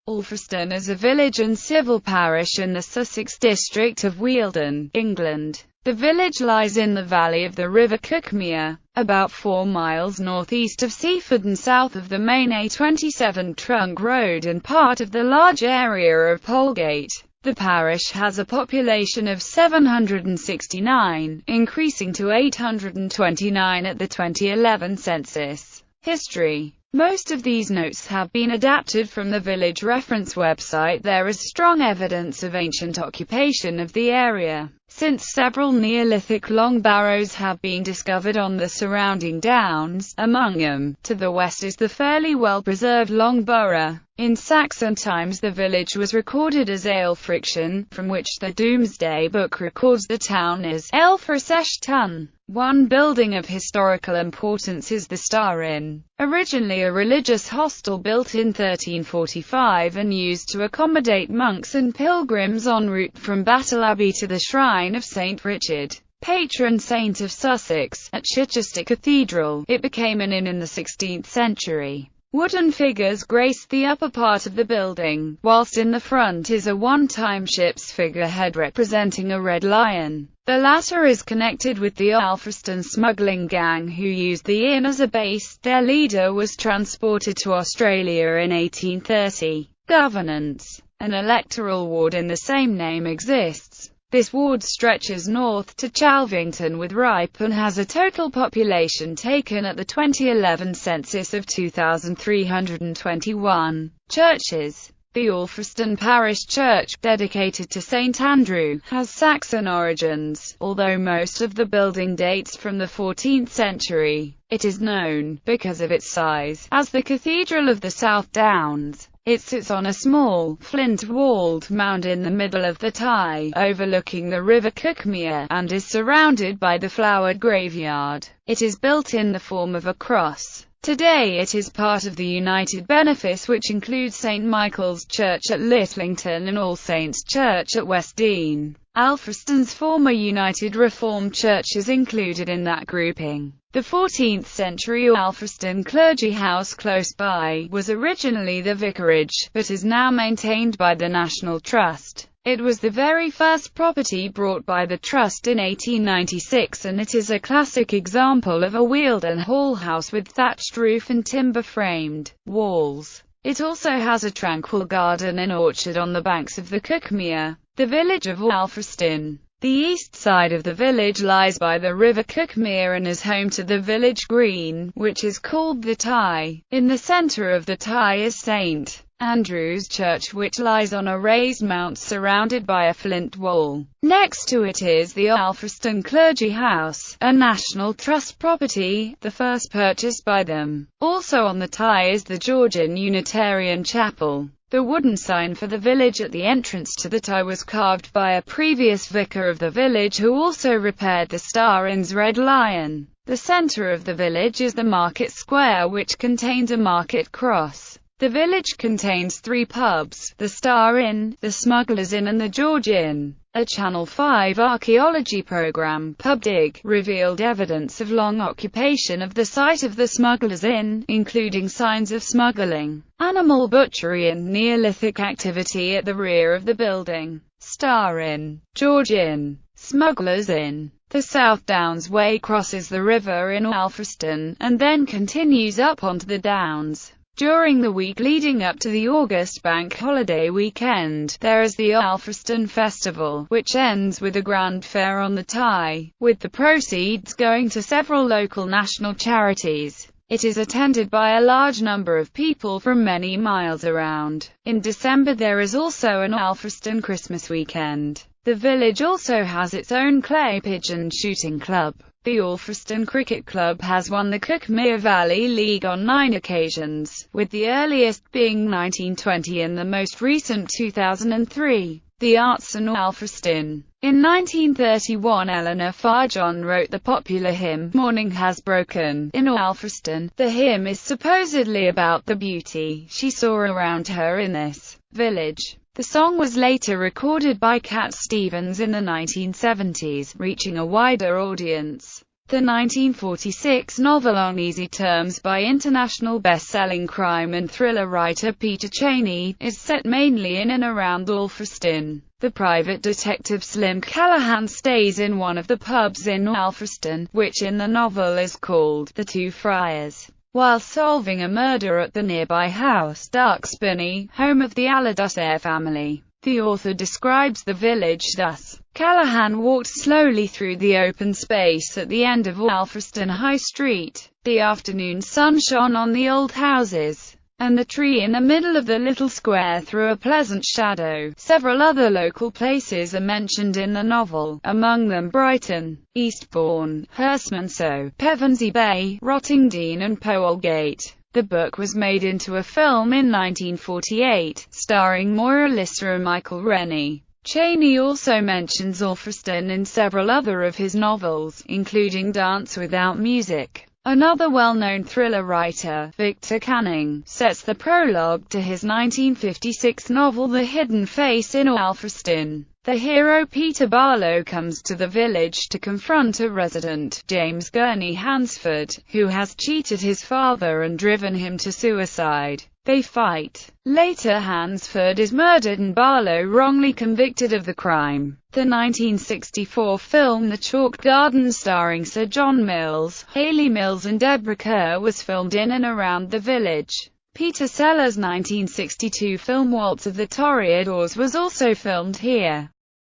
Alfriston is a village and civil parish in the Sussex district of Wealden, England. The village lies in the valley of the River Cuckmere, about 4 miles northeast of Seaford and south of the main A27 trunk road and part of the large area of Polegate. The parish has a population of 769, increasing to 829 at the 2011 census. History. Most of these notes have been adapted from the village reference website. There is strong evidence of ancient occupation of the area, since several Neolithic long barrows have been discovered on the surrounding downs. Among them, to the west is the fairly well-preserved Long Borough. In Saxon times the village was recorded as Alfriston, from which the Domesday Book records the town as Alfreston. One building of historical importance is the Star Inn, originally a religious hostel built in 1345 and used to accommodate monks and pilgrims en route from Battle Abbey to the shrine of St. Richard, patron saint of Sussex, at Chichester Cathedral. It became an inn in the 16th century. Wooden figures graced the upper part of the building, whilst in the front is a one-time ship's figurehead representing a red lion. The latter is connected with the Alfriston smuggling gang who used the inn as a base. Their leader was transported to Australia in 1830. Governance. An electoral ward in the same name exists. This ward stretches north to Chalvington with Ripe and has a total population taken at the 2011 census of 2,321. Churches. The Alfreston Parish Church, dedicated to St. Andrew, has Saxon origins, although most of the building dates from the 14th century. It is known, because of its size, as the Cathedral of the South Downs. It sits on a small, flint-walled mound in the middle of the Tye, overlooking the River Cuckmere, and is surrounded by the flowered graveyard. It is built in the form of a cross. Today it is part of the United benefice, which includes St. Michael's Church at Litlington and All Saints' Church at Westdean. Alfriston's former United Reformed Church is included in that grouping. The 14th century Alfreston Clergy House close by was originally the vicarage, but is now maintained by the National Trust. It was the very first property bought by the Trust in 1896, and it is a classic example of a Wealden Hall house with thatched roof and timber-framed walls. It also has a tranquil garden and orchard on the banks of the Cuckmere. The village of Alfriston. The east side of the village lies by the River Cuckmere and is home to the village green, which is called the Tye. In the centre of the Tye is St. Andrew's Church, which lies on a raised mount surrounded by a flint wall. Next to it is the Alfreston Clergy House, a National Trust property, the first purchased by them. Also on the Tye is the Georgian Unitarian Chapel. The wooden sign for the village at the entrance to the Tye was carved by a previous vicar of the village who also repaired the Star Inn's red lion. The centre of the village is the market square, which contains a market cross. The village contains 3 pubs, the Star Inn, the Smuggler's Inn and the George Inn. A Channel 5 archaeology program, Pub Dig, revealed evidence of long occupation of the site of the Smuggler's Inn, including signs of smuggling, animal butchery and Neolithic activity at the rear of the building. Star Inn, George Inn, Smuggler's Inn. The South Downs Way crosses the river in Alfriston, and then continues up onto the Downs. During the week leading up to the August bank holiday weekend, there is the Alfreston Festival, which ends with a grand fair on the Tye, with the proceeds going to several local national charities. It is attended by a large number of people from many miles around. In December there is also an Alfreston Christmas weekend. The village also has its own clay pigeon shooting club. The Alfreston Cricket Club has won the Cuckmere Valley League on 9 occasions, with the earliest being 1920 and the most recent 2003. The Arts in Alfriston. In 1931 Eleanor Farjon wrote the popular hymn, "Morning Has Broken," in Alfriston. The hymn is supposedly about the beauty she saw around her in this village. The song was later recorded by Cat Stevens in the 1970s, reaching a wider audience. The 1946 novel On Easy Terms by international best-selling crime and thriller writer Peter Cheney is set mainly in and around Alfriston. The private detective Slim Callahan stays in one of the pubs in Alfriston, which in the novel is called the Two Friars, while solving a murder at the nearby house Duxbury, home of the Allardyce family. The author describes the village thus: Callahan walked slowly through the open space at the end of Alfreston High Street. The afternoon sun shone on the old houses, and the tree in the middle of the little square threw a pleasant shadow. Several other local places are mentioned in the novel, among them Brighton, Eastbourne, Herstmonceux, Pevensey Bay, Rottingdean and Polegate. The book was made into a film in 1948, starring Moira Lissa and Michael Rennie. Cheney also mentions Alfriston in several other of his novels, including Dance Without Music. Another well-known thriller writer, Victor Canning, sets the prologue to his 1956 novel The Hidden Face in Alfriston. The hero Peter Barlow comes to the village to confront a resident, James Gurney Hansford, who has cheated his father and driven him to suicide. They fight. Later Hansford is murdered and Barlow wrongly convicted of the crime. The 1964 film The Chalk Garden starring Sir John Mills, Hayley Mills and Deborah Kerr was filmed in and around the village. Peter Sellers' 1962 film Waltz of the Toreadors was also filmed here.